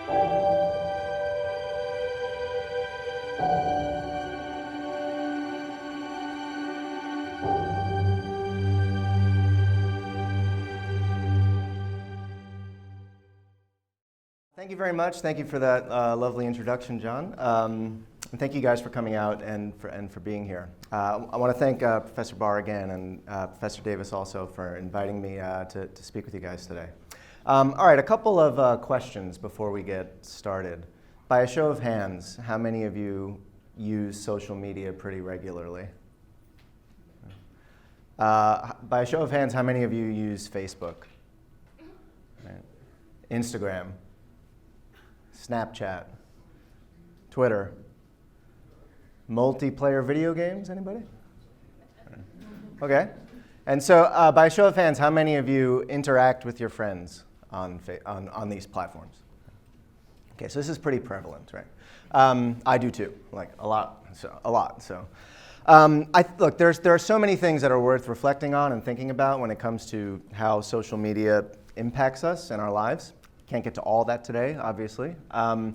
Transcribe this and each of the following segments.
Thank you very much. Thank you for that lovely introduction, John. And thank you guys for coming out and for being here. I want to thank Professor Barr again and Professor Davis also for inviting me to speak with you guys today. All right, a couple of questions before we get started. By a show of hands, how many of you use social media pretty regularly? By a show of hands, how many of you use Facebook? Right. Instagram? Snapchat, Twitter, multiplayer video games, anybody? Okay. And so by a show of hands, how many of you interact with your friends on these platforms? Okay, so this is pretty prevalent, right? I do too, like a lot. Look, there are so many things that are worth reflecting on and thinking about when it comes to how social media impacts us in our lives. Can't get to all that today, obviously. My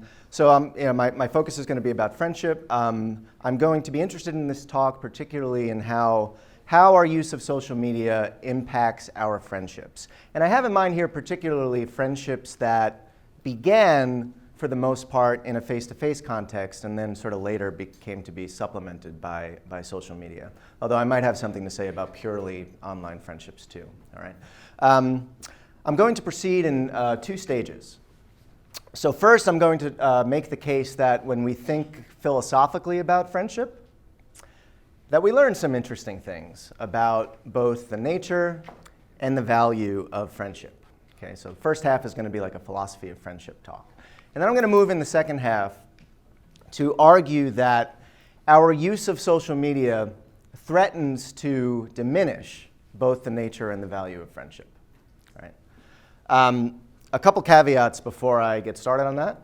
focus is going to be about friendship. I'm going to be interested in this talk particularly in how our use of social media impacts our friendships. And I have in mind here particularly friendships that began, for the most part, in a face-to-face context and then sort of later came to be supplemented by social media. Although I might have something to say about purely online friendships too, all right? I'm going to proceed in two stages. So first, I'm going to make the case that when we think philosophically about friendship, that we learn some interesting things about both the nature and the value of friendship. Okay, so the first half is going to be like a philosophy of friendship talk. And then I'm going to move in the second half to argue that our use of social media threatens to diminish both the nature and the value of friendship. A couple caveats before I get started on that.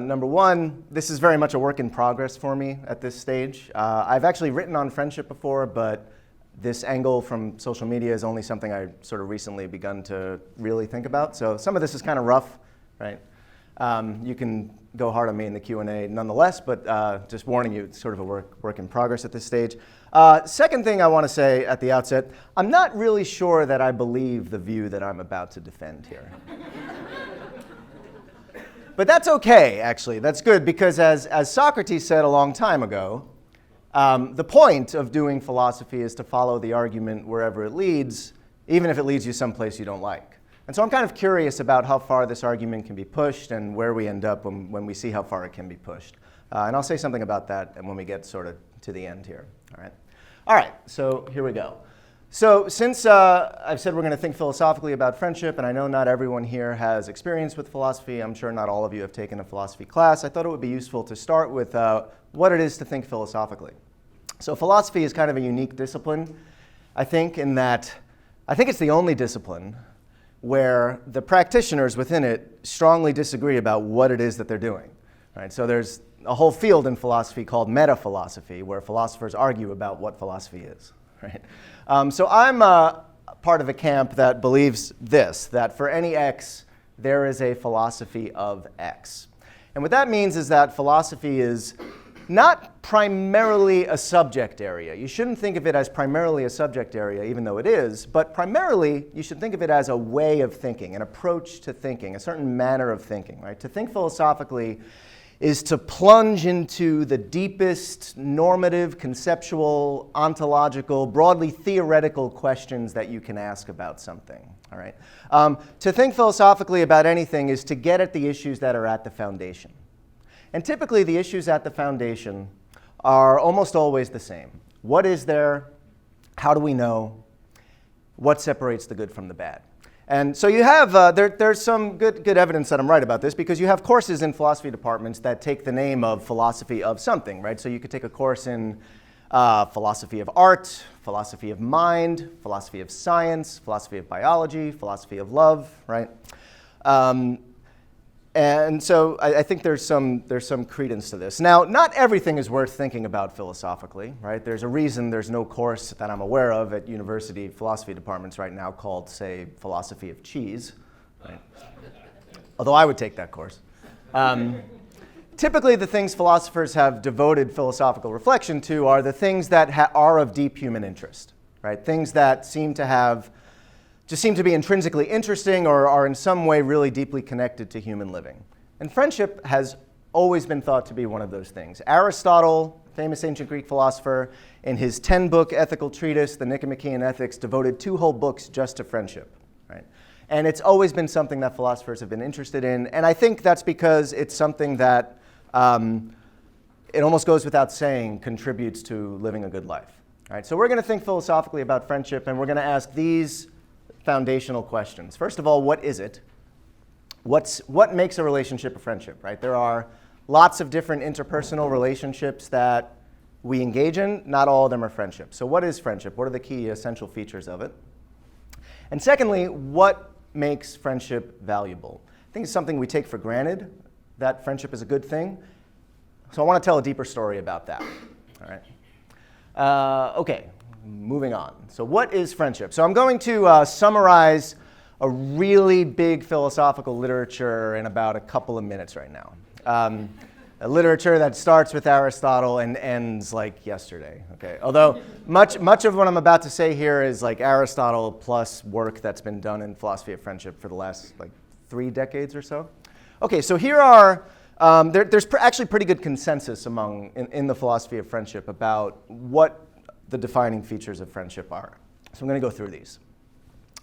Number one, this is very much a work in progress for me at this stage. I've actually written on friendship before, but this angle from social media is only something I sort of recently begun to really think about. So some of this is kind of rough, right? You can go hard on me in the Q&A nonetheless, but just warning you, it's sort of a work in progress at this stage. Second thing I want to say at the outset, I'm not really sure that I believe the view that I'm about to defend here. But that's okay, actually. That's good, because as Socrates said a long time ago, the point of doing philosophy is to follow the argument wherever it leads, even if it leads you someplace you don't like. And so I'm kind of curious about how far this argument can be pushed and where we end up when we see how far it can be pushed. And I'll say something about that when we get sort of to the end here. All right, so here we go. So since I've said we're going to think philosophically about friendship, and I know not everyone here has experience with philosophy, I'm sure not all of you have taken a philosophy class, I thought it would be useful to start with what it is to think philosophically. So philosophy is kind of a unique discipline, I think, in that I think it's the only discipline where the practitioners within it strongly disagree about what it is that they're doing. Right? So there's a whole field in philosophy called meta-philosophy, where philosophers argue about what philosophy is. Right? So I'm part of a camp that believes this, that for any x, there is a philosophy of x. And what that means is that philosophy is not primarily a subject area. You shouldn't think of it as primarily a subject area, even though it is, but primarily you should think of it as a way of thinking, an approach to thinking, a certain manner of thinking. Right? To think philosophically is to plunge into the deepest normative, conceptual, ontological, broadly theoretical questions that you can ask about something. All right? To think philosophically about anything is to get at the issues that are at the foundation. And typically, the issues at the foundation are almost always the same. What is there? How do we know? What separates the good from the bad? And so you have, there's some good evidence that I'm right about this, because you have courses in philosophy departments that take the name of philosophy of something, right? So you could take a course in philosophy of art, philosophy of mind, philosophy of science, philosophy of biology, philosophy of love, right? And so I think there's some credence to this. Now, not everything is worth thinking about philosophically, right? There's a reason there's no course that I'm aware of at university philosophy departments right now called, say, philosophy of cheese, right? Although I would take that course. Typically, the things philosophers have devoted philosophical reflection to are the things that are of deep human interest, right? Things that seem to be intrinsically interesting or are in some way really deeply connected to human living. And friendship has always been thought to be one of those things. Aristotle, famous ancient Greek philosopher, in his 10-book ethical treatise, the Nicomachean Ethics, devoted 2 whole books just to friendship, right? And it's always been something that philosophers have been interested in, and I think that's because it's something that it almost goes without saying contributes to living a good life. All right, so we're going to think philosophically about friendship, and we're going to ask these foundational questions. First of all, what is it? What makes a relationship a friendship, right? There are lots of different interpersonal relationships that we engage in. Not all of them are friendships. So what is friendship? What are the key essential features of it? And secondly, what makes friendship valuable? I think it's something we take for granted, that friendship is a good thing. So I want to tell a deeper story about that. All right. Okay, moving on. So what is friendship? So I'm going to summarize a really big philosophical literature in about a couple of minutes right now. A literature that starts with Aristotle and ends like yesterday. Okay. Although much of what I'm about to say here is like Aristotle plus work that's been done in philosophy of friendship for the last like 3 decades or so. Okay, so here are, there's actually pretty good consensus in the philosophy of friendship about what the defining features of friendship are. So I'm going to go through these.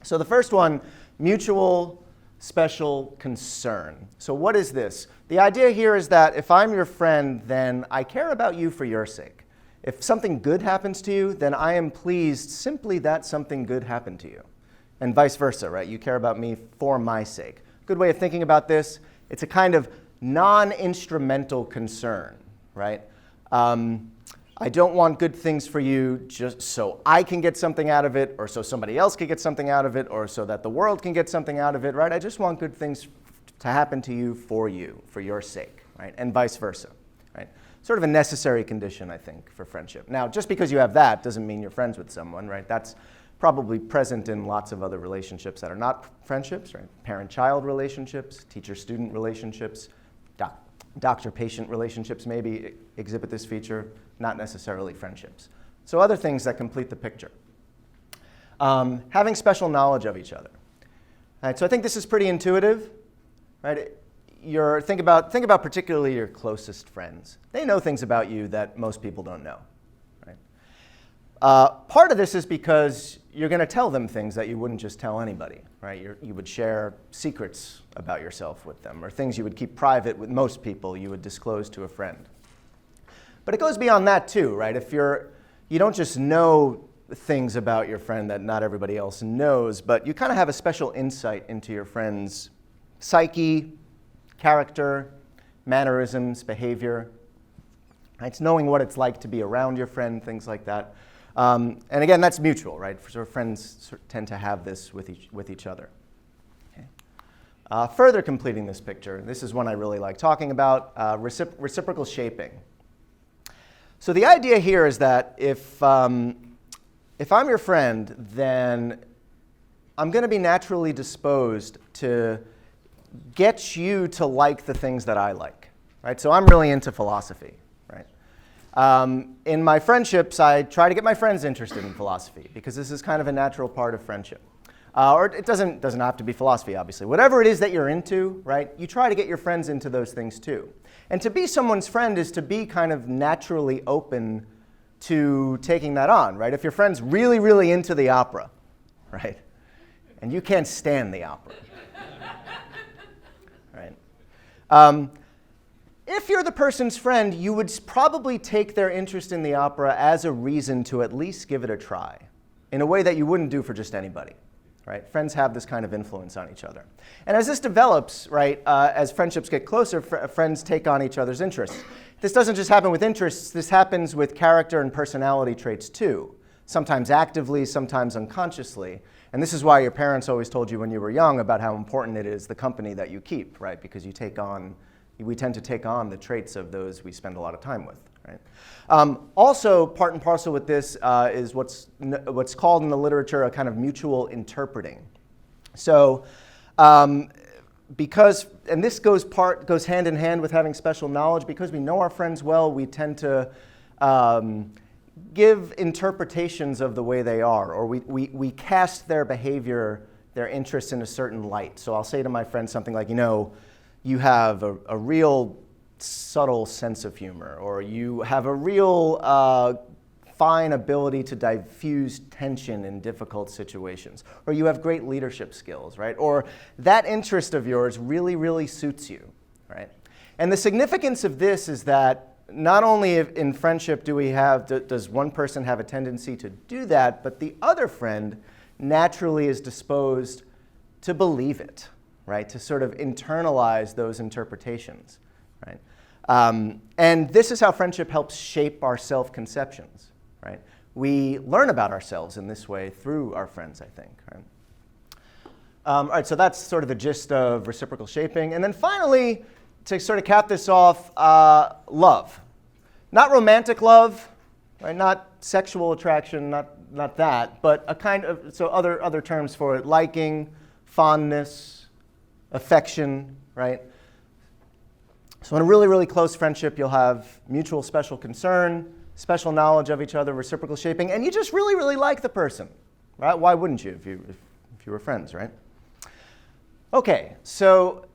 So the first one, mutual special concern. So what is this? The idea here is that if I'm your friend, then I care about you for your sake. If something good happens to you, then I am pleased simply that something good happened to you. And vice versa, right? You care about me for my sake. Good way of thinking about this. It's a kind of non-instrumental concern, right? I don't want good things for you just so I can get something out of it, or so somebody else can get something out of it, or so that the world can get something out of it, right? I just want good things to happen to you, for your sake, right? And vice versa, right? Sort of a necessary condition, I think, for friendship. Now, just because you have that doesn't mean you're friends with someone, right? That's probably present in lots of other relationships that are not friendships, right? Parent-child relationships, teacher-student relationships, doctor-patient relationships maybe exhibit this feature, not necessarily friendships. So other things that complete the picture. Having special knowledge of each other. All right, so I think this is pretty intuitive, right? Think about particularly your closest friends. They know things about you that most people don't know. Part of this is because you're going to tell them things that you wouldn't just tell anybody, right? You would share secrets about yourself with them, or things you would keep private with most people you would disclose to a friend. But it goes beyond that too, right? If you don't just know things about your friend that not everybody else knows, but you kind of have a special insight into your friend's psyche, character, mannerisms, behavior. It's knowing what it's like to be around your friend, things like that. And again, that's mutual, right? So friends tend to have this with each other. Okay. Further completing this picture, this is one I really like talking about, reciprocal shaping. So the idea here is that if I'm your friend, then I'm going to be naturally disposed to get you to like the things that I like, right? So I'm really into philosophy, right? In my friendships, I try to get my friends interested in philosophy because this is kind of a natural part of friendship. Or it doesn't have to be philosophy, obviously. Whatever it is that you're into, right, you try to get your friends into those things too. And to be someone's friend is to be kind of naturally open to taking that on, right? If your friend's really, really into the opera, right, and you can't stand the opera, right? If you're the person's friend, you would probably take their interest in the opera as a reason to at least give it a try, in a way that you wouldn't do for just anybody. Right? Friends have this kind of influence on each other. And as this develops, right, as friendships get closer, friends take on each other's interests. This doesn't just happen with interests, this happens with character and personality traits too. Sometimes actively, sometimes unconsciously. And this is why your parents always told you when you were young about how important it is the company that you keep, right? Because we tend to take on the traits of those we spend a lot of time with. Right? Also, part and parcel with this is what's called in the literature a kind of mutual interpreting. So because, and this goes hand in hand with having special knowledge, because we know our friends well, we tend to give interpretations of the way they are, or we cast their behavior, their interests in a certain light. So I'll say to my friend something like, you have a real subtle sense of humor, or you have a real fine ability to diffuse tension in difficult situations, or you have great leadership skills, right? Or that interest of yours really, really suits you, right? And the significance of this is that not only in friendship does one person have a tendency to do that, but the other friend naturally is disposed to believe it, right? To sort of internalize those interpretations, right? And this is how friendship helps shape our self-conceptions, right? We learn about ourselves in this way through our friends, I think, right? All right, so that's sort of the gist of reciprocal shaping. And then finally, to sort of cap this off, love. Not romantic love, right? Not sexual attraction, not that, but a kind of, so other terms for it, liking, fondness, affection, right? So in a really, really close friendship, you'll have mutual special concern, special knowledge of each other, reciprocal shaping, and you just really, really like the person, right? Why wouldn't you if you were friends, right? Okay, so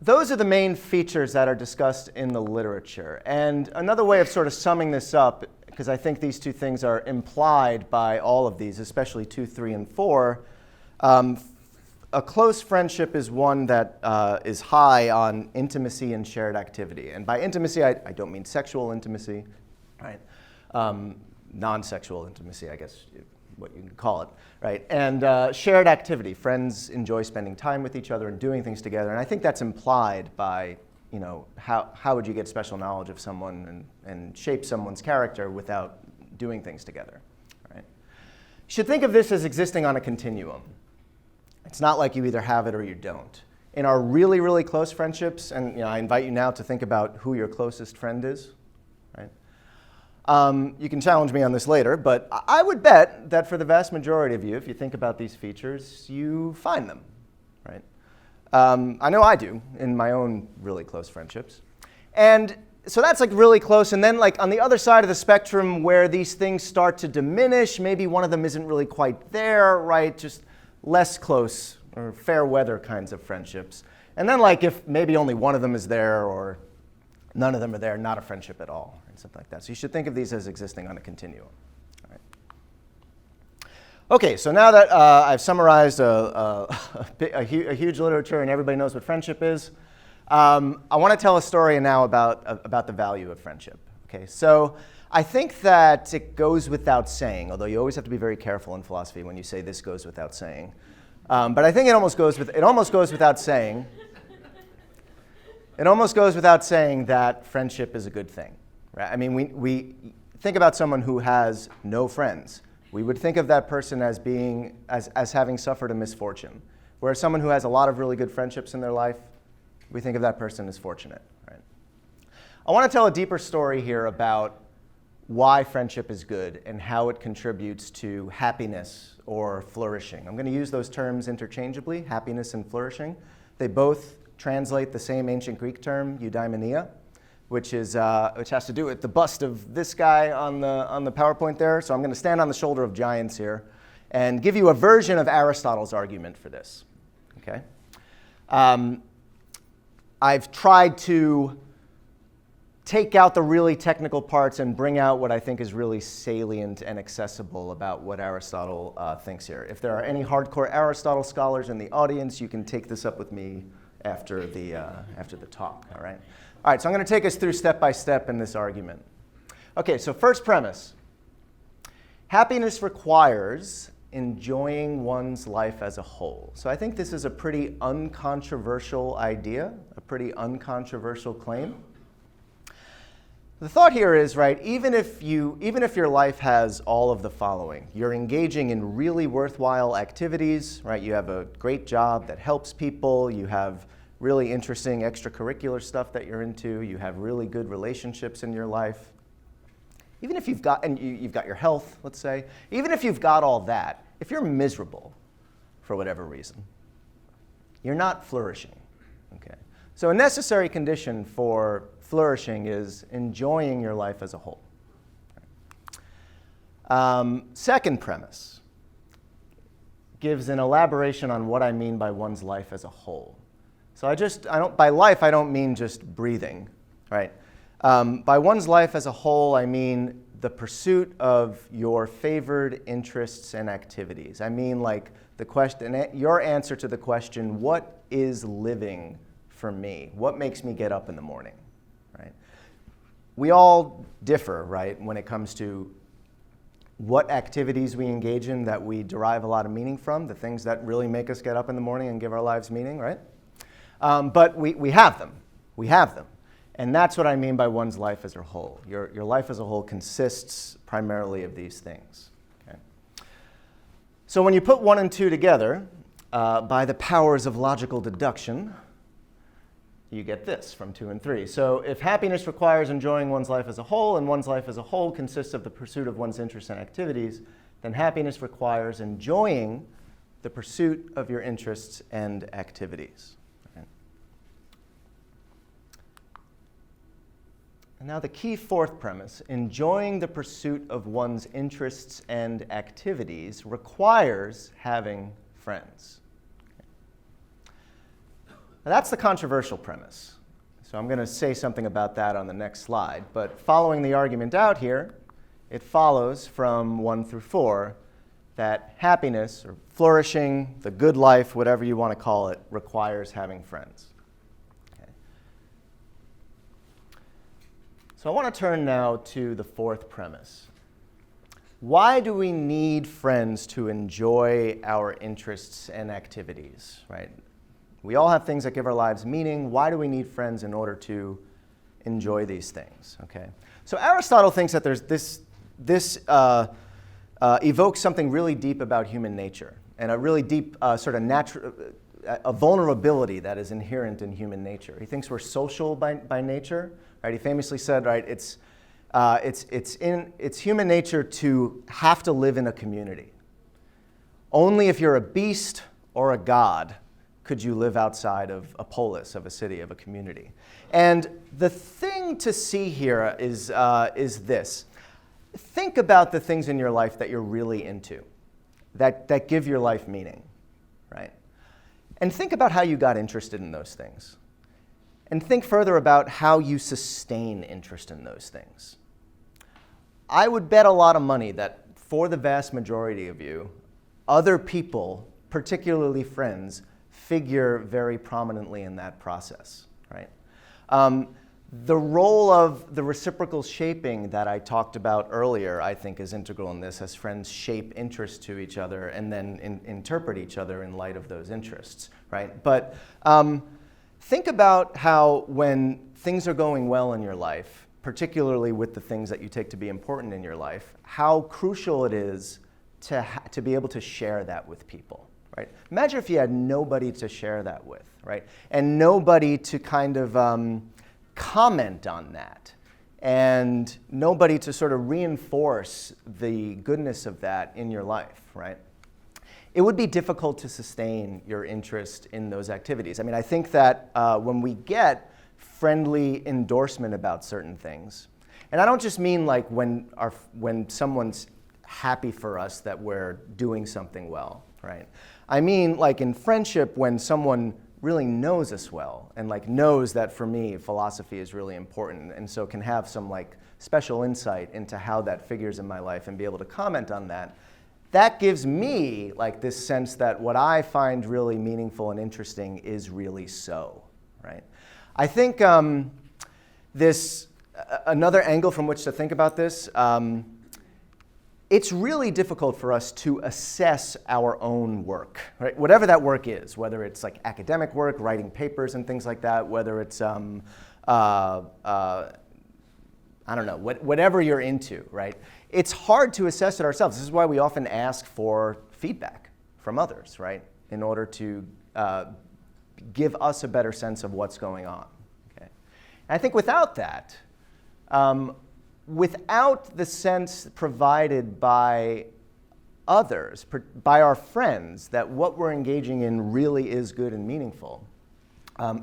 those are the main features that are discussed in the literature. And another way of sort of summing this up, because I think these two things are implied by all of these, especially 2, 3, and 4, a close friendship is one that is high on intimacy and shared activity. And by intimacy, I don't mean sexual intimacy, right? Non-sexual intimacy, I guess, what you can call it, right? And shared activity. Friends enjoy spending time with each other and doing things together. And I think that's implied by, how would you get special knowledge of someone and shape someone's character without doing things together, right? You should think of this as existing on a continuum. It's not like you either have it or you don't. In our really, really close friendships, and I invite you now to think about who your closest friend is, right? You can challenge me on this later, but I would bet that for the vast majority of you, if you think about these features, you find them, right? I know I do in my own really close friendships. And so that's like really close. And then like on the other side of the spectrum where these things start to diminish, maybe one of them isn't really quite there, right? Just less close or fair weather kinds of friendships. And then like if maybe only one of them is there or none of them are there, not a friendship at all, and something like that. So you should think of these as existing on a continuum. All right. Okay, so now that I've summarized a huge literature and everybody knows what friendship is, I want to tell a story now about the value of friendship. Okay, so I think that it goes without saying, although you always have to be very careful in philosophy when you say this goes without saying. But I think it almost goes without saying. It almost goes without saying that friendship is a good thing, right? I mean, we think about someone who has no friends. We would think of that person as having suffered a misfortune. Whereas someone who has a lot of really good friendships in their life, we think of that person as fortunate, right? I want to tell a deeper story here about why friendship is good and how it contributes to happiness or flourishing. I'm going to use those terms interchangeably, happiness and flourishing. They both translate the same ancient Greek term, eudaimonia, which has to do with the bust of this guy on the PowerPoint there. So I'm going to stand on the shoulder of giants here and give you a version of Aristotle's argument for this. Okay? I've tried to take out the really technical parts and bring out what I think is really salient and accessible about what Aristotle thinks here. If there are any hardcore Aristotle scholars in the audience, you can take this up with me after the talk, all right? All right, so I'm going to take us through step by step in this argument. Okay, so first premise. Happiness requires enjoying one's life as a whole. So I think this is a pretty uncontroversial idea, a pretty uncontroversial claim. The thought here is, right, even if your life has all of the following, you're engaging in really worthwhile activities, right? You have a great job that helps people, you have really interesting extracurricular stuff that you're into, you have really good relationships in your life. Even if you've got your health, let's say, even if you've got all that, if you're miserable for whatever reason, you're not flourishing, Okay. So a necessary condition for flourishing is enjoying your life as a whole. Second premise gives an elaboration on what I mean by one's life as a whole. So by life, I don't mean just breathing, right? By one's life as a whole, I mean the pursuit of your favored interests and activities. I mean like the question, your answer to the question, what is living for me? What makes me get up in the morning, right? We all differ, right, when it comes to what activities we engage in that we derive a lot of meaning from, the things that really make us get up in the morning and give our lives meaning, right? But we have them. We have them. And that's what I mean by one's life as a whole. Your life as a whole consists primarily of these things. Okay? So when you put 1 and 2 together, by the powers of logical deduction, you get this from 2 and 3. So if happiness requires enjoying one's life as a whole, and one's life as a whole consists of the pursuit of one's interests and activities, then happiness requires enjoying the pursuit of your interests and activities. Okay? And now the key fourth premise, enjoying the pursuit of one's interests and activities requires having friends. Now that's the controversial premise. So I'm going to say something about that on the next slide. But following the argument out here, it follows from 1 through 4 that happiness or flourishing, the good life, whatever you want to call it, requires having friends. Okay. So I want to turn now to the fourth premise. Why do we need friends to enjoy our interests and activities, right? We all have things that give our lives meaning. Why do we need friends in order to enjoy these things? Okay. So Aristotle thinks that there's this evokes something really deep about human nature, and a really deep sort of natural, a vulnerability that is inherent in human nature. He thinks we're social by nature. Right? He famously said, right, it's human nature to have to live in a community. Only if you're a beast or a god could you live outside of a polis, of a city, of a community. And the thing to see here is this. Think about the things in your life that you're really into, that give your life meaning, right? And think about how you got interested in those things. And think further about how you sustain interest in those things. I would bet a lot of money that for the vast majority of you, other people, particularly friends, figure very prominently in that process, right? The role of the reciprocal shaping that I talked about earlier, I think, is integral in this, as friends shape interests to each other and then interpret each other in light of those interests, right? But think about how when things are going well in your life, particularly with the things that you take to be important in your life, how crucial it is to be able to share that with people. Right? Imagine if you had nobody to share that with, right? And nobody to kind of comment on that, and nobody to sort of reinforce the goodness of that in your life, right? It would be difficult to sustain your interest in those activities. I mean, I think that when we get friendly endorsement about certain things, and I don't just mean like when someone's happy for us that we're doing something well, right? I mean, like in friendship, when someone really knows us well and like knows that for me, philosophy is really important, and so can have some like special insight into how that figures in my life and be able to comment on that, that gives me like this sense that what I find really meaningful and interesting is really so, right? I think another angle from which to think about this, it's really difficult for us to assess our own work, right? Whatever that work is, whether it's like academic work, writing papers and things like that, whether it's, I don't know, whatever you're into, right? It's hard to assess it ourselves. This is why we often ask for feedback from others, right? In order to give us a better sense of what's going on, okay? And I think without that, without the sense provided by others, by our friends, that what we're engaging in really is good and meaningful,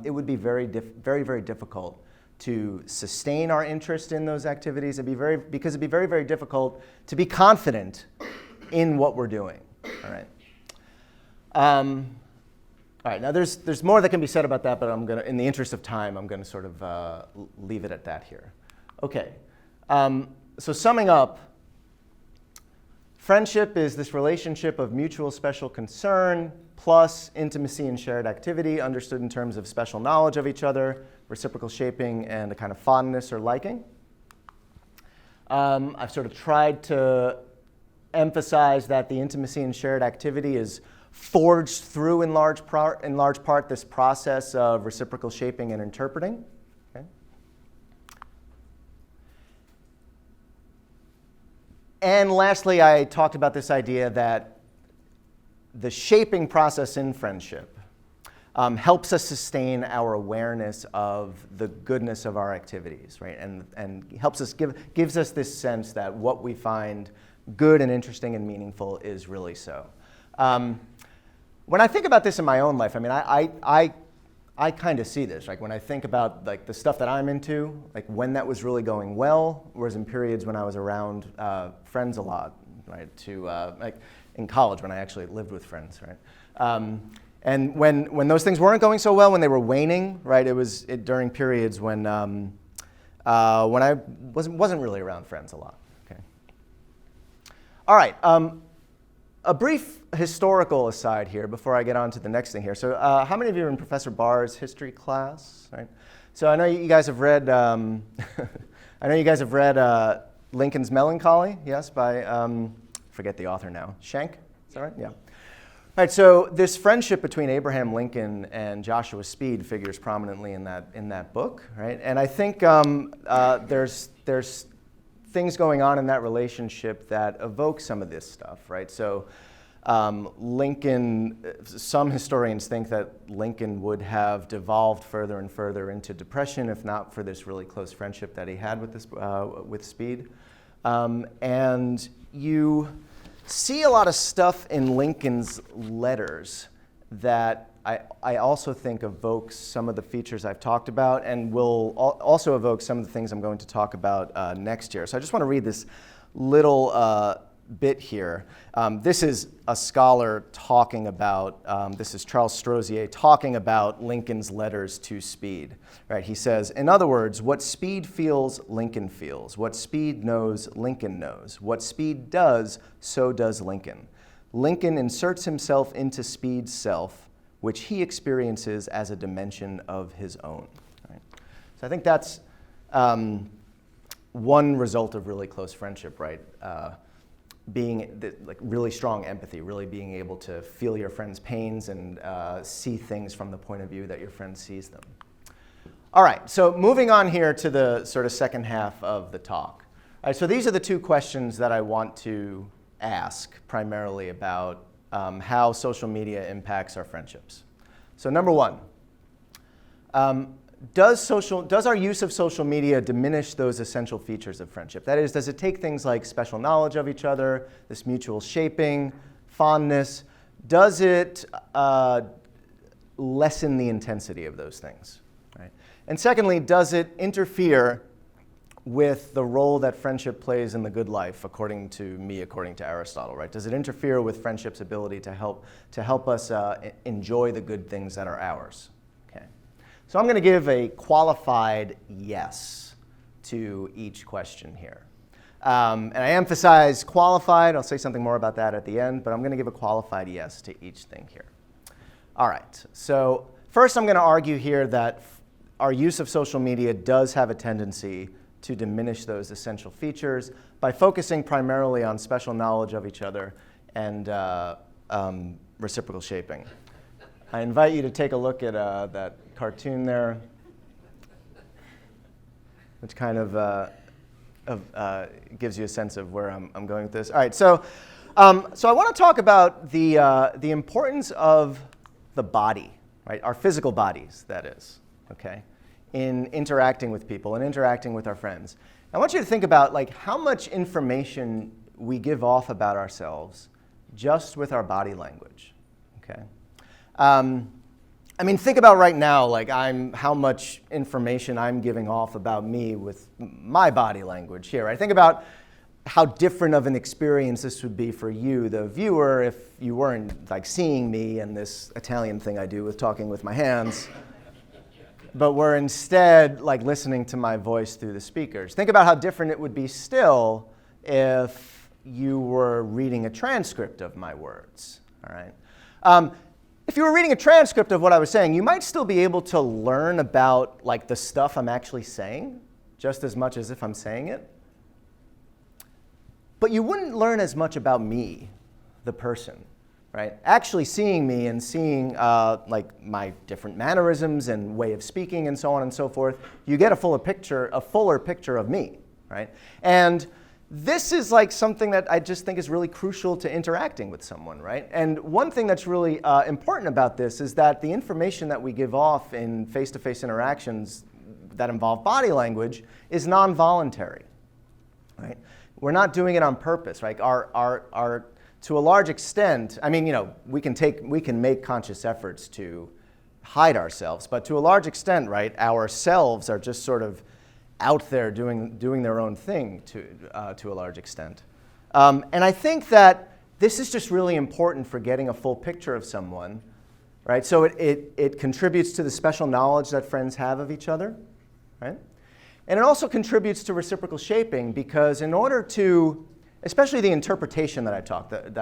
it would be very, very difficult to sustain our interest in those activities. Because it'd be very, very difficult to be confident in what we're doing. All right. All right. Now, there's more that can be said about that, but in the interest of time, I'm going to sort of leave it at that here. Okay. So summing up, friendship is this relationship of mutual special concern plus intimacy and shared activity, understood in terms of special knowledge of each other, reciprocal shaping, and a kind of fondness or liking. I've sort of tried to emphasize that the intimacy and shared activity is forged through, in large part, this process of reciprocal shaping and interpreting. Okay? And lastly, I talked about this idea that the shaping process in friendship helps us sustain our awareness of the goodness of our activities, right? And helps us gives us this sense that what we find good and interesting and meaningful is really so. When I think about this in my own life, I mean, I kind of see this. Like when I think about like the stuff that I'm into, like when that was really going well, was in periods when I was around friends a lot, right? Like in college when I actually lived with friends, right? And when those things weren't going so well, when they were waning, right? It was during periods when I wasn't really around friends a lot. Okay. All right. A brief historical aside here before I get on to the next thing here. So how many of you are in Professor Barr's history class? Right? So I know you guys have read Lincoln's Melancholy, yes, by forget the author now. Schenck? Is that right? Yeah. All right. So this friendship between Abraham Lincoln and Joshua Speed figures prominently in that book, right? And I think there's things going on in that relationship that evoke some of this stuff, right? So Lincoln, some historians think that Lincoln would have devolved further and further into depression if not for this really close friendship that he had with Speed. And you see a lot of stuff in Lincoln's letters that I also think evokes some of the features I've talked about and will also evoke some of the things I'm going to talk about next year. So I just want to read this little bit here. This is a scholar talking about, this is Charles Strozier talking about Lincoln's letters to Speed. Right? He says, in other words, what Speed feels, Lincoln feels. What Speed knows, Lincoln knows. What Speed does, so does Lincoln. Lincoln inserts himself into Speed's self, which he experiences as a dimension of his own. Right? So I think that's one result of really close friendship, right? Like really strong empathy, really being able to feel your friend's pains and see things from the point of view that your friend sees them. All right, so moving on here to the sort of second half of the talk. All right, so these are the two questions that I want to ask primarily about how social media impacts our friendships. So number one, does our use of social media diminish those essential features of friendship? That is, does it take things like special knowledge of each other, this mutual shaping, fondness, does it lessen the intensity of those things? Right? And secondly, does it interfere with the role that friendship plays in the good life, according to Aristotle, right? Does it interfere with friendship's ability to help us enjoy the good things that are ours? Okay. So I'm going to give a qualified yes to each question here. And I emphasize qualified. I'll say something more about that at the end, but I'm going to give a qualified yes to each thing here. All right. So first I'm going to argue here that our use of social media does have a tendency to diminish those essential features by focusing primarily on special knowledge of each other and reciprocal shaping. I invite you to take a look at that cartoon there, which kind of gives you a sense of where I'm going with this. All right, so I want to talk about the importance of the body, right? Our physical bodies, that is, okay? In interacting with people and interacting with our friends. I want you to think about like how much information we give off about ourselves just with our body language. Okay, I mean, think about right now, like how much information I'm giving off about me with my body language here. I think about how different of an experience this would be for you, the viewer, if you weren't like seeing me and this Italian thing I do with talking with my hands, but were instead like listening to my voice through the speakers. Think about how different it would be still if you were reading a transcript of my words. All right. If you were reading a transcript of what I was saying, you might still be able to learn about like the stuff I'm actually saying, just as much as if I'm saying it. But you wouldn't learn as much about me, the person, right? Actually seeing me and seeing like my different mannerisms and way of speaking and so on and so forth, you get a fuller picture of me, right? And this is like something that I just think is really crucial to interacting with someone, right? And one thing that's really important about this is that the information that we give off in face-to-face interactions that involve body language is non-voluntary, right? We're not doing it on purpose, right? Our to a large extent, I mean, you know, we can make conscious efforts to hide ourselves, but to a large extent, right, ourselves are just sort of out there doing their own thing to a large extent. And I think that this is just really important for getting a full picture of someone, right? So it contributes to the special knowledge that friends have of each other, right? And it also contributes to reciprocal shaping because in order to, especially the interpretation that I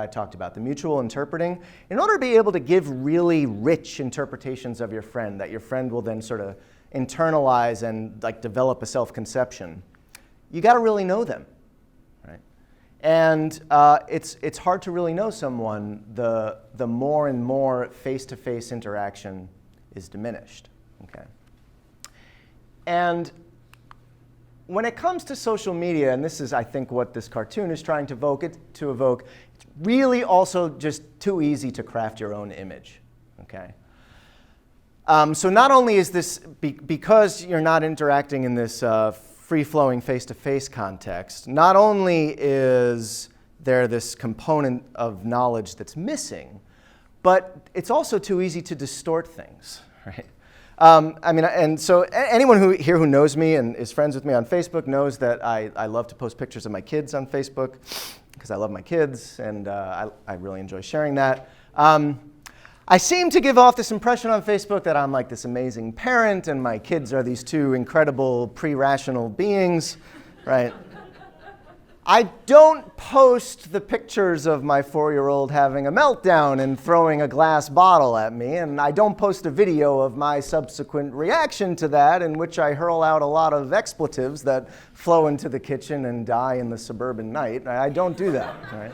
talked about, the mutual interpreting, in order to be able to give really rich interpretations of your friend that your friend will then sort of internalize and like develop a self-conception, you got to really know them, right? And it's hard to really know someone the more and more face-to-face interaction is diminished, okay? And when it comes to social media, and this is, I think, what this cartoon is trying to evoke, it's really also just too easy to craft your own image, okay? So not only is this, because you're not interacting in this free-flowing face-to-face context, not only is there this component of knowledge that's missing, but it's also too easy to distort things, right? I mean, and so anyone here who knows me and is friends with me on Facebook knows that I love to post pictures of my kids on Facebook because I love my kids, and I really enjoy sharing that. I seem to give off this impression on Facebook that I'm like this amazing parent and my kids are these two incredible pre-rational beings, right? I don't post the pictures of my 4-year-old having a meltdown and throwing a glass bottle at me, and I don't post a video of my subsequent reaction to that in which I hurl out a lot of expletives that flow into the kitchen and die in the suburban night. I don't do that, right?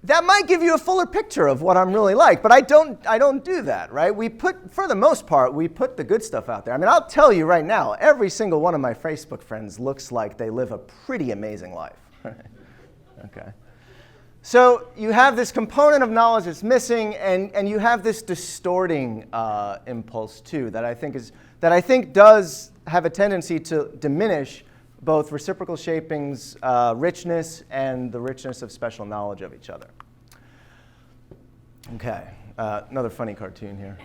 That might give you a fuller picture of what I'm really like, but I don't do that, right? For the most part, we put the good stuff out there. I mean, I'll tell you right now, every single one of my Facebook friends looks like they live a pretty amazing life. Okay. So you have this component of knowledge that's missing, and you have this distorting impulse too that I think does have a tendency to diminish both reciprocal shaping's richness and the richness of special knowledge of each other. Okay, another funny cartoon here.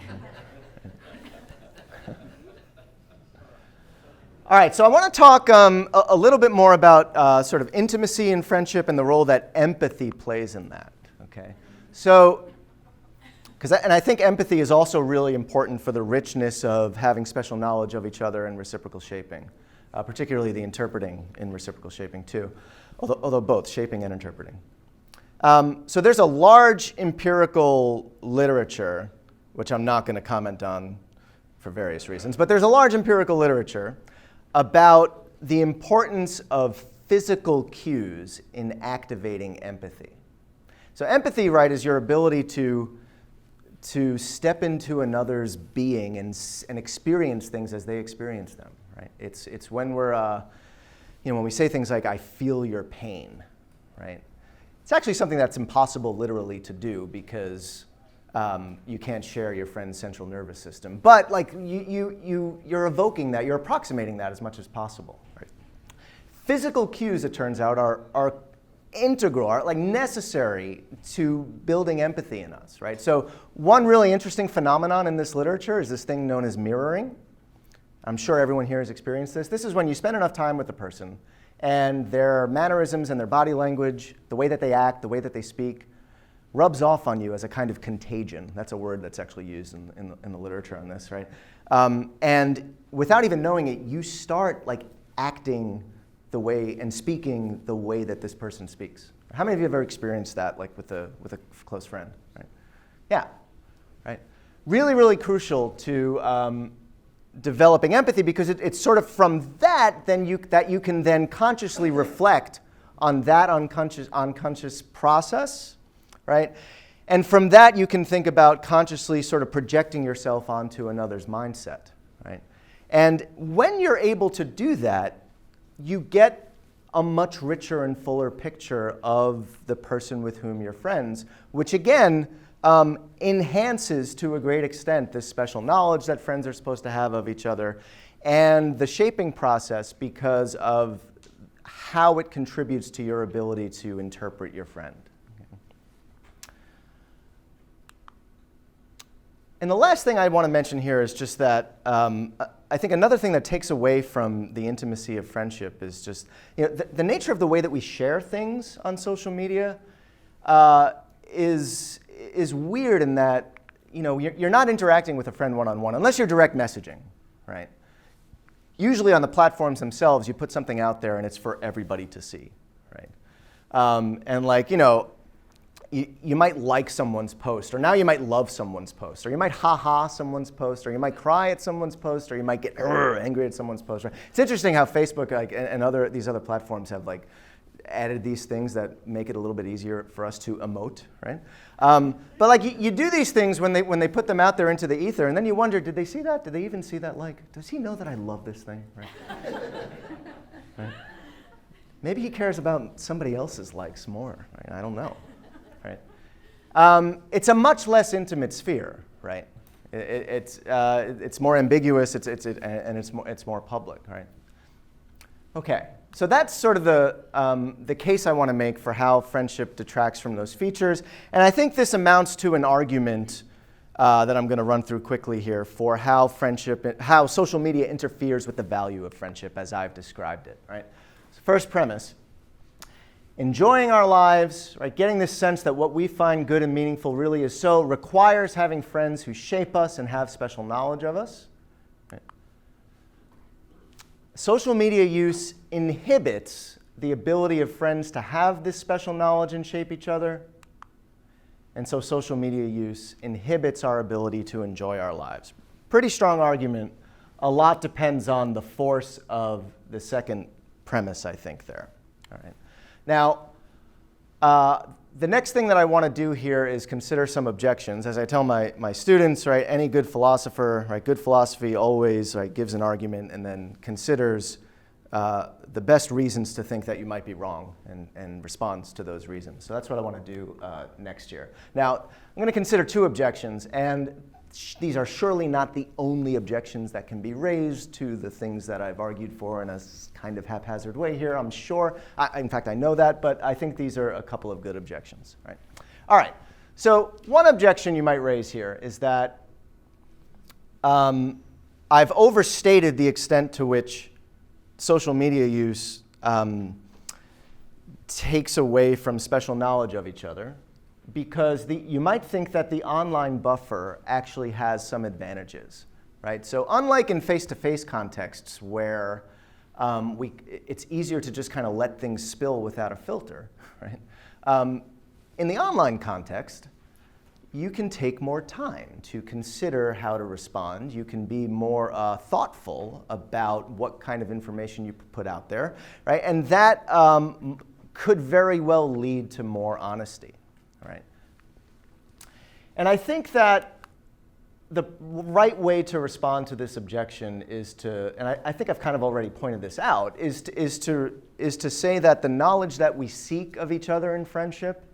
All right, so I want to talk a little bit more about sort of intimacy in friendship and the role that empathy plays in that. Okay, so and I think empathy is also really important for the richness of having special knowledge of each other and reciprocal shaping. Particularly the interpreting in reciprocal shaping too, although both shaping and interpreting. So there's a large empirical literature, which I'm not going to comment on for various reasons, but there's a large empirical literature about the importance of physical cues in activating empathy. So empathy, right, is your ability to step into another's being and experience things as they experience them. Right? It's when we're, when we say things like, I feel your pain, right? It's actually something that's impossible literally to do because you can't share your friend's central nervous system. But like you're evoking that, you're approximating that as much as possible. Right? Physical cues, it turns out, are integral, are like necessary to building empathy in us, right? So one really interesting phenomenon in this literature is this thing known as mirroring. I'm sure everyone here has experienced this. This is when you spend enough time with a person and their mannerisms and their body language, the way that they act, the way that they speak, rubs off on you as a kind of contagion. That's a word that's actually used in the literature on this, right? And without even knowing it, you start like acting the way and speaking the way that this person speaks. How many of you have ever experienced that, like with a close friend? Right? Yeah, right. Really, really crucial to developing empathy, because it's sort of from that that you can then consciously reflect on that unconscious process, right? And from that you can think about consciously sort of projecting yourself onto another's mindset, right? And when you're able to do that, you get a much richer and fuller picture of the person with whom you're friends, which again enhances to a great extent this special knowledge that friends are supposed to have of each other and the shaping process, because of how it contributes to your ability to interpret your friend. And the last thing I want to mention here is just that I think another thing that takes away from the intimacy of friendship is just, the nature of the way that we share things on social media is weird in that, you're not interacting with a friend one-on-one unless you're direct messaging, right? Usually on the platforms themselves, you put something out there and it's for everybody to see, right? And like, you might like someone's post, or now you might love someone's post, or you might ha-ha someone's post, or you might cry at someone's post, or you might get angry at someone's post. Right? It's interesting how Facebook and these other platforms have like added these things that make it a little bit easier for us to emote, right? But like you do these things when they put them out there into the ether, and then you wonder, did they see that? Did they even see that like? Does he know that I love this thing? Right? Right? Maybe he cares about somebody else's likes more. Right? I don't know. Right? It's a much less intimate sphere, right? It's more ambiguous. It's more public, right? Okay, so that's sort of the case I want to make for how friendship detracts from those features, and I think this amounts to an argument that I'm going to run through quickly here for how social media interferes with the value of friendship as I've described it. Right? So first premise. Enjoying our lives, right, getting this sense that what we find good and meaningful really is so, requires having friends who shape us and have special knowledge of us. Right. Social media use inhibits the ability of friends to have this special knowledge and shape each other. And so social media use inhibits our ability to enjoy our lives. Pretty strong argument. A lot depends on the force of the second premise, I think, there. All right. Now, the next thing that I want to do here is consider some objections. As I tell my students, right, any good philosopher, right, good philosophy always, right, gives an argument and then considers the best reasons to think that you might be wrong and responds to those reasons. So that's what I want to do next year. Now, I'm going to consider two objections, and these are surely not the only objections that can be raised to the things that I've argued for in a kind of haphazard way here, I'm sure. In fact, I know that, but I think these are a couple of good objections. Right? All right, so one objection you might raise here is that I've overstated the extent to which social media use takes away from special knowledge of each other, because you might think that the online buffer actually has some advantages, right? So unlike in face-to-face contexts where it's easier to just kind of let things spill without a filter, right? In the online context, you can take more time to consider how to respond. You can be more thoughtful about what kind of information you put out there, right? And that could very well lead to more honesty. Right? And I think that the right way to respond to this objection is to, and I think I've kind of already pointed this out, is to say that the knowledge that we seek of each other in friendship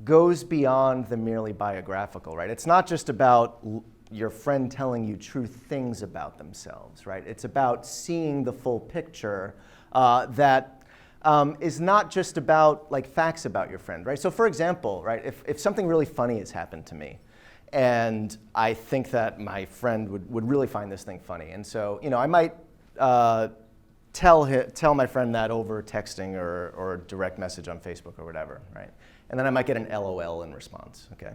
goes beyond the merely biographical, right? It's not just about your friend telling you true things about themselves, right? It's about seeing the full picture that is not just about like facts about your friend, right? So for example, right, if something really funny has happened to me, and I think that my friend would really find this thing funny, and so I might tell my friend that over texting or direct message on Facebook or whatever, right? And then I might get an LOL in response, okay?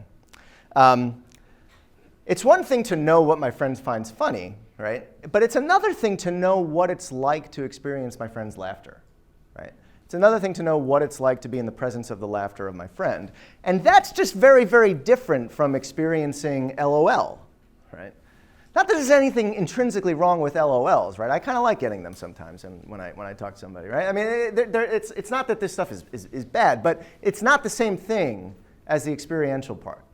It's one thing to know what my friend finds funny, right? But it's another thing to know what it's like to experience my friend's laughter, right? It's another thing to know what it's like to be in the presence of the laughter of my friend. And that's just very, very different from experiencing LOL, right? Not that there's anything intrinsically wrong with LOLs, right? I kind of like getting them sometimes and when I talk to somebody, right? I mean, it's not that this stuff is bad, but it's not the same thing as the experiential part.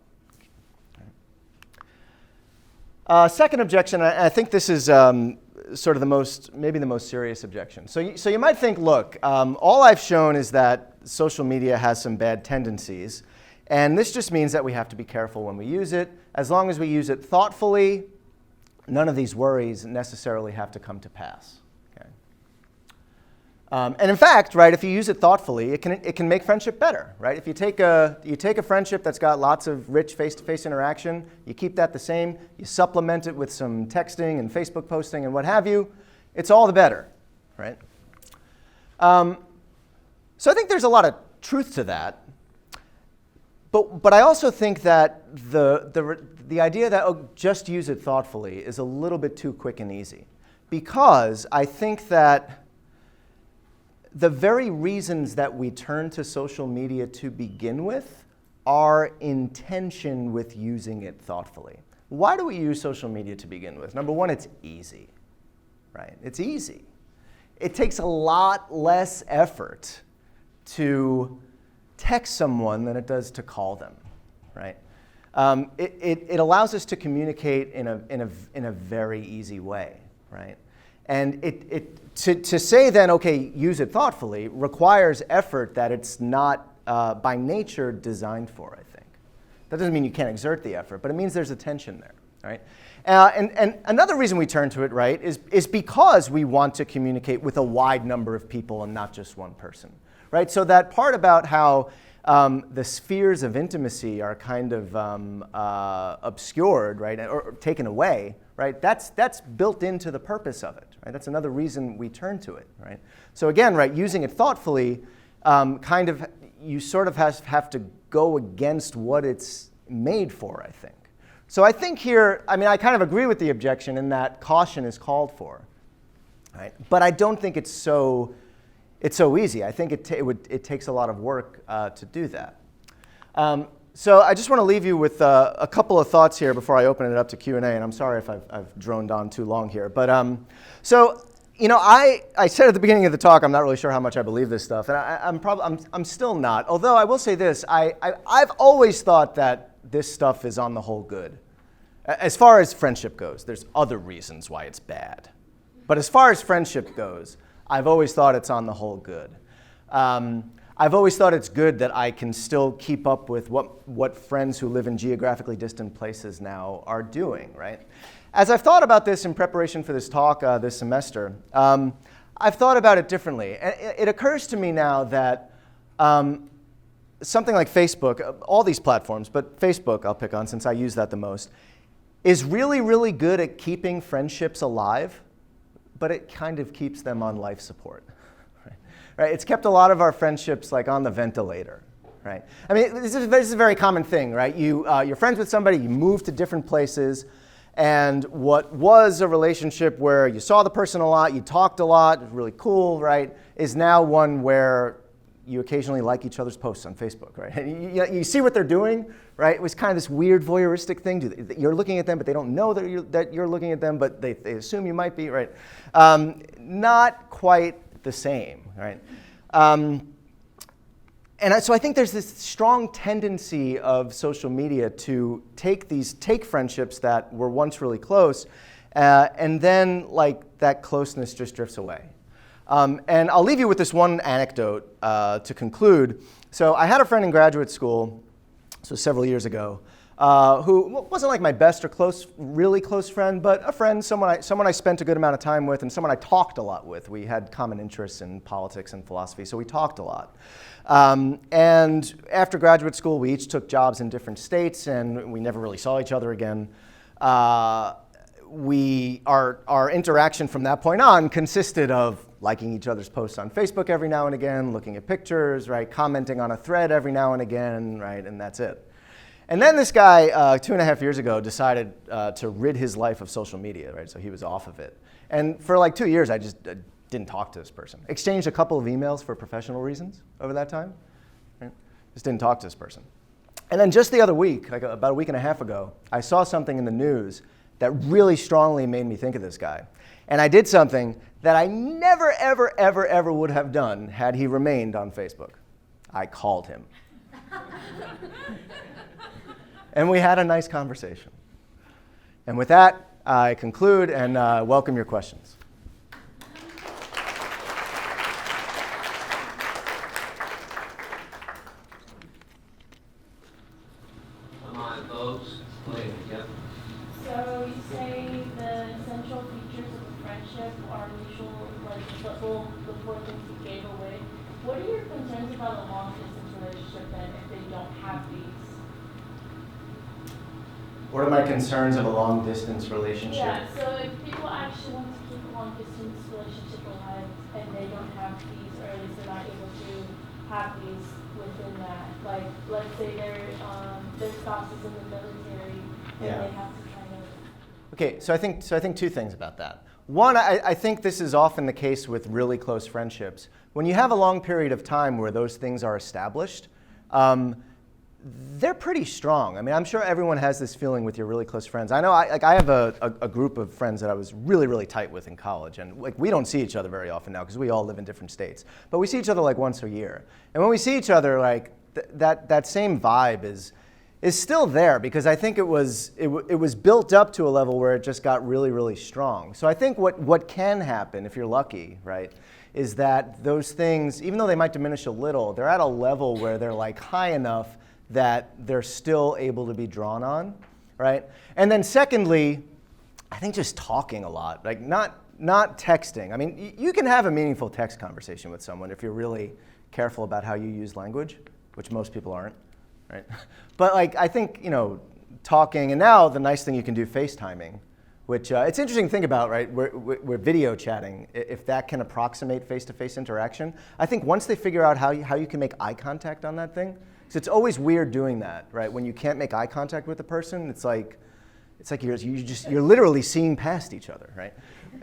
Second objection, I think this is sort of maybe the most serious objection. So you might think, look, all I've shown is that social media has some bad tendencies, and this just means that we have to be careful when we use it. As long as we use it thoughtfully, none of these worries necessarily have to come to pass. Okay? And in fact, right, if you use it thoughtfully, it can make friendship better, right? If you take a friendship that's got lots of rich face-to-face interaction, you keep that the same, you supplement it with some texting and Facebook posting and what have you, it's all the better, right? So I think there's a lot of truth to that, but I also think that the idea that just use it thoughtfully is a little bit too quick and easy, because I think that the very reasons that we turn to social media to begin with are in tension with using it thoughtfully. Why do we use social media to begin with? Number one, it's easy, right? It's easy. It takes a lot less effort to text someone than it does to call them, right? It allows us to communicate in a very easy way, right? And to say then, okay, use it thoughtfully, requires effort that it's not by nature designed for, I think. That doesn't mean you can't exert the effort, but it means there's a tension there, right? And another reason we turn to it, right, is because we want to communicate with a wide number of people and not just one person, right? So that part about how the spheres of intimacy are kind of obscured, right, or taken away, right? That's built into the purpose of it, right? That's another reason we turn to it, right? So again, right, using it thoughtfully, you sort of have to go against what it's made for, I think. So I think here, I mean, I kind of agree with the objection in that caution is called for, right? But I don't think it's so easy. I think it takes a lot of work to do that. So I just want to leave you with a couple of thoughts here before I open it up to Q&A, and I'm sorry if I've droned on too long here. But so I said at the beginning of the talk I'm not really sure how much I believe this stuff, and I'm still not. Although I will say this, I've always thought that this stuff is on the whole good. As far as friendship goes, there's other reasons why it's bad. But as far as friendship goes, I've always thought it's on the whole good. I've always thought it's good that I can still keep up with what friends who live in geographically distant places now are doing, right? As I've thought about this in preparation for this talk this semester, I've thought about it differently. And it occurs to me now that something like Facebook, all these platforms, but Facebook I'll pick on since I use that the most, is really, really good at keeping friendships alive, but it kind of keeps them on life support. Right? It's kept a lot of our friendships like on the ventilator, right? I mean, this is a very common thing, right? You're friends with somebody, you move to different places, and what was a relationship where you saw the person a lot, you talked a lot, it was really cool, right, is now one where you occasionally like each other's posts on Facebook, right? And you see what they're doing, right? It was kind of this weird voyeuristic thing. You're looking at them, but they don't know that you're looking at them, but they assume you might be, right? Not quite the same, right? So I think there's this strong tendency of social media to take friendships that were once really close, and then like that closeness just drifts away. And I'll leave you with this one anecdote to conclude. So I had a friend in graduate school, so several years ago, who wasn't like my best or really close friend, but a friend, someone I spent a good amount of time with, and someone I talked a lot with. We had common interests in politics and philosophy, so we talked a lot. And after graduate school, we each took jobs in different states, and we never really saw each other again. Our interaction from that point on consisted of liking each other's posts on Facebook every now and again, looking at pictures, right, commenting on a thread every now and again, right, and that's it. And then this guy, 2.5 years ago, decided to rid his life of social media, right? So he was off of it. And for like 2 years, I just didn't talk to this person. Exchanged a couple of emails for professional reasons over that time, right? Just didn't talk to this person. And then just the other week, like about a week and a half ago, I saw something in the news that really strongly made me think of this guy. And I did something that I never, ever, ever, ever would have done had he remained on Facebook. I called him. And we had a nice conversation. And with that, I conclude and welcome your questions. Come on, folks. Wait, yep. So you say the essential features of a friendship are mutual, like the four things you gave away. What are your concerns about a long-distance relationship then if they don't have these? What are my concerns of a long-distance relationship? Yeah, so if people actually want to keep a long-distance relationship alive and they don't have these, or at least they're not able to have these within that, like let's say their spouse is in the military and Yeah. they have to kind of. Okay, so I think two things about that. One, I think this is often the case with really close friendships. When you have a long period of time where those things are established, they're pretty strong. I mean, I'm sure everyone has this feeling with your really close friends. I know I have a group of friends that I was really, really tight with in college, and like we don't see each other very often now because we all live in different states. But we see each other like once a year. And when we see each other, like that same vibe is still there because I think it was built up to a level where it just got really, really strong. So I think what can happen if you're lucky, right, is that those things, even though they might diminish a little, they're at a level where they're like high enough that they're still able to be drawn on, right? And then secondly, I think just talking a lot, like not texting. I mean, you can have a meaningful text conversation with someone if you're really careful about how you use language, which most people aren't, right? But like I think, talking, and now the nice thing you can do, FaceTiming, which it's interesting to think about, right? We're video chatting, if that can approximate face-to-face interaction. I think once they figure out how you can make eye contact on that thing, because it's always weird doing that, right? When you can't make eye contact with the person, it's like you're literally seeing past each other, right?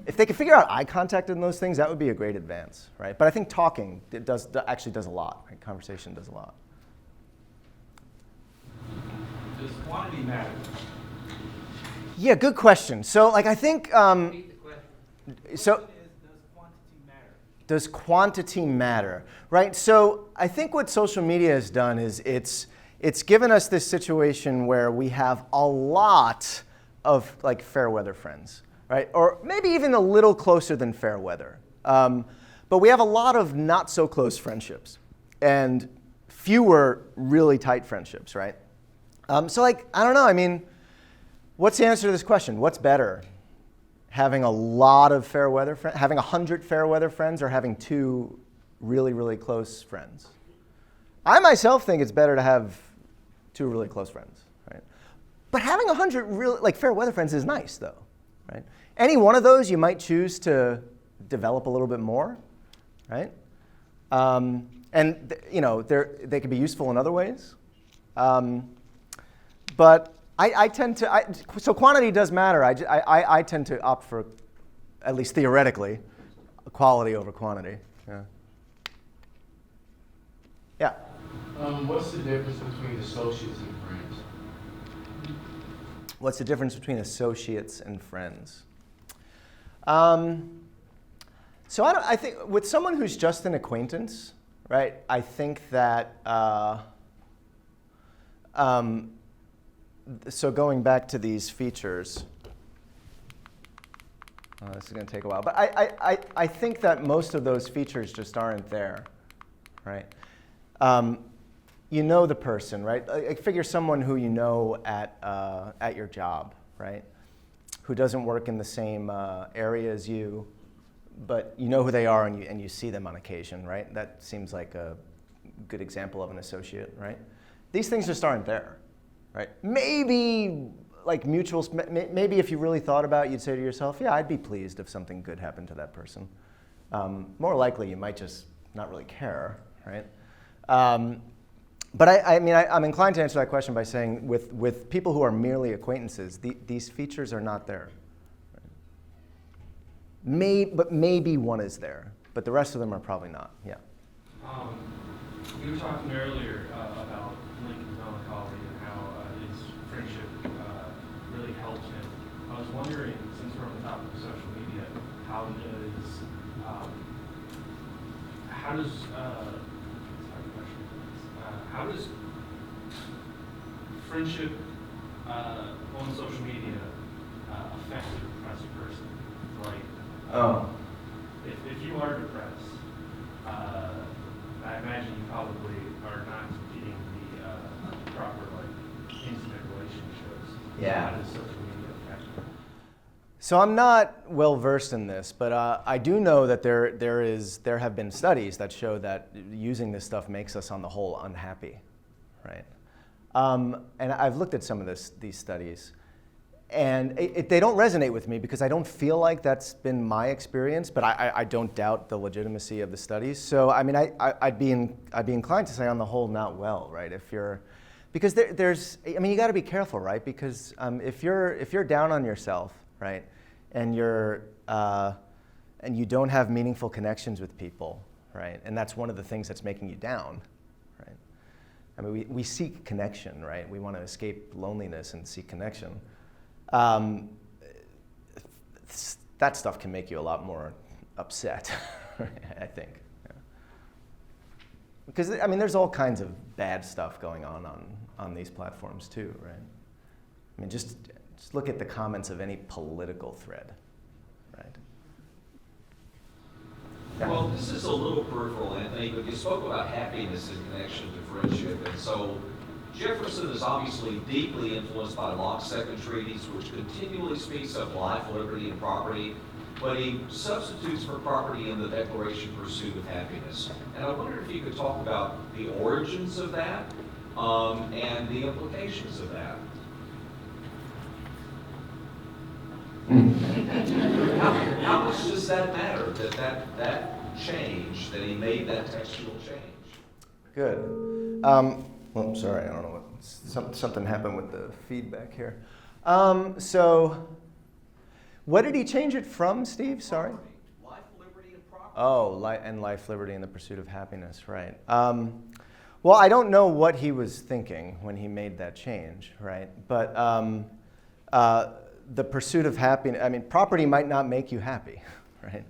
If they could figure out eye contact in those things, that would be a great advance, right? But I think talking actually does a lot. Right? Conversation does a lot. Does quantity matter? Yeah, good question. So, like, I think Repeat the question. so. Does quantity matter? Does quantity matter, right? So I think what social media has done is it's given us this situation where we have a lot of like fair weather friends, right? Or maybe even a little closer than fair weather. But we have a lot of not so close friendships and fewer really tight friendships, right? So like, I don't know, I mean, what's the answer to this question? What's better? Having a lot of fair weather friends, having 100 fair weather friends, or having 2 really, really close friends? I myself think it's better to have 2 really close friends, right? But having 100 really like fair weather friends is nice, though, right? Any one of those you might choose to develop a little bit more, right? And they can be useful in other ways, but. I tend to, so quantity does matter. I tend to opt for, at least theoretically, quality over quantity. Yeah. Yeah. What's the difference between associates and friends? What's the difference between associates and friends? So I think with someone who's just an acquaintance, right? I think that. So going back to these features, this is going to take a while, but I think that most of those features just aren't there, right? you know the person, right? Like figure someone who you know at your job, right? Who doesn't work in the same area as you, but you know who they are and you see them on occasion, right? That seems like a good example of an associate, right? These things just aren't there, right? Maybe like mutuals, maybe if you really thought about it, you'd say to yourself, yeah, I'd be pleased if something good happened to that person. More likely, you might just not really care, right? But I'm inclined to answer that question by saying with people who are merely acquaintances, these features are not there. But maybe one is there, but the rest of them are probably not, yeah. You were talking earlier about Lincoln's melancholy and how his friendship really helped him. I was wondering, since we're on the topic of social media, how does friendship on social media affect a depressed person? Like, if you are depressed, I imagine you probably are not getting the proper intimate relationships. Yeah. How does social media affect you? So I'm not well versed in this, but I do know that there have been studies that show that using this stuff makes us on the whole unhappy, right? And I've looked at some of these studies, and they don't resonate with me because I don't feel like that's been my experience, but I don't doubt the legitimacy of the studies. So I mean, I'd be inclined to say on the whole not well, right? Because you got to be careful, right? Because if you're down on yourself, right, and you don't have meaningful connections with people, right, and that's one of the things that's making you down, right? I mean, we seek connection, right? We want to escape loneliness and seek connection. That stuff can make you a lot more upset, I think. Yeah. Because I mean, there's all kinds of bad stuff going on these platforms too, right? I mean, just look at the comments of any political thread, right? Yeah. Well, this is a little peripheral, Anthony, but you spoke about happiness in connection to friendship, and so Jefferson is obviously deeply influenced by Locke's second treatise, which continually speaks of life, liberty, and property, but he substitutes for property in the Declaration Pursuit of Happiness. And I wonder if you could talk about the origins of that and the implications of that. How much does that matter, that change, that he made that textual change? Good. Well, sorry, I don't know what, something happened with the feedback here. So, what did he change it from, Steve? Sorry? Life, liberty, and property. Oh, life, liberty, and the pursuit of happiness, right. Well, I don't know what he was thinking when he made that change, right? But the pursuit of happiness, I mean, property might not make you happy, right?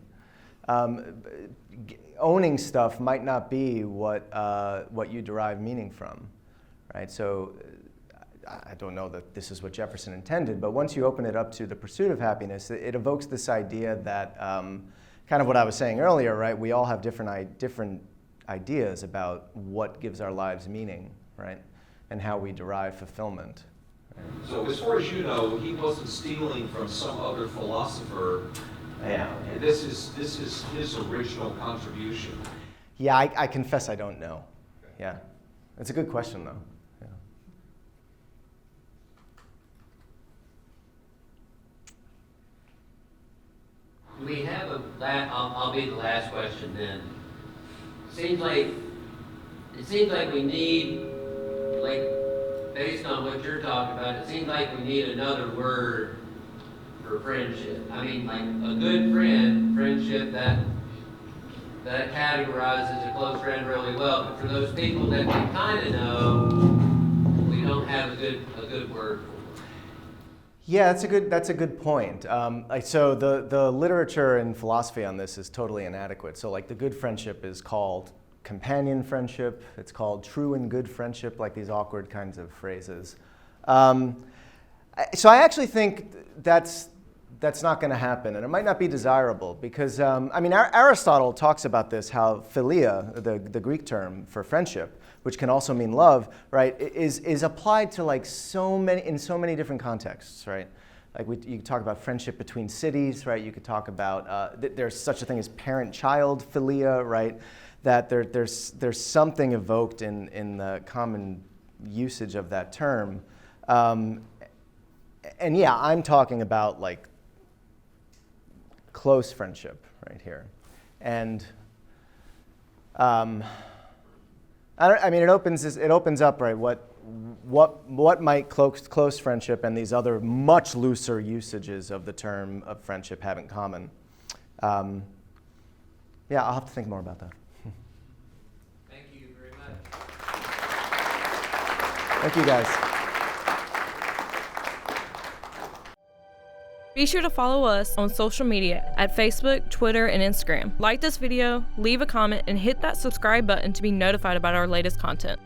Owning stuff might not be what you derive meaning from, right? So I don't know that this is what Jefferson intended, but once you open it up to the pursuit of happiness, it evokes this idea that kind of what I was saying earlier, right? We all have different ideas about what gives our lives meaning, right? And how we derive fulfillment. So as far as you know, he wasn't stealing from some other philosopher. Yeah. This is his original contribution. Yeah, I confess I don't know. Yeah. It's a good question, though. Yeah. We have I'll be the last question then. It seems like we need, based on what you're talking about, it seems like we need another word for friendship. I mean, like a good friendship that categorizes a close friend really well. But for those people that we kind of know, we don't have a good word for. Yeah, that's a good point. So the literature and philosophy on this is totally inadequate. So like the good friendship is called companion friendship. It's called true and good friendship, like these awkward kinds of phrases. So I actually think that's that's not going to happen, and it might not be desirable because, I mean, Aristotle talks about this, how philia, the Greek term for friendship, which can also mean love, right, is applied to like in so many different contexts, right? Like you talk about friendship between cities, right? You could talk about there's such a thing as parent-child philia, right? That there's something evoked in the common usage of that term, and yeah, I'm talking about like close friendship right here, and I mean it opens up, right, what might close friendship and these other much looser usages of the term of friendship have in common. Yeah, I'll have to think more about that. Thank you very much. Thank you, guys. Be sure to follow us on social media at Facebook, Twitter, and Instagram. Like this video, leave a comment, and hit that subscribe button to be notified about our latest content.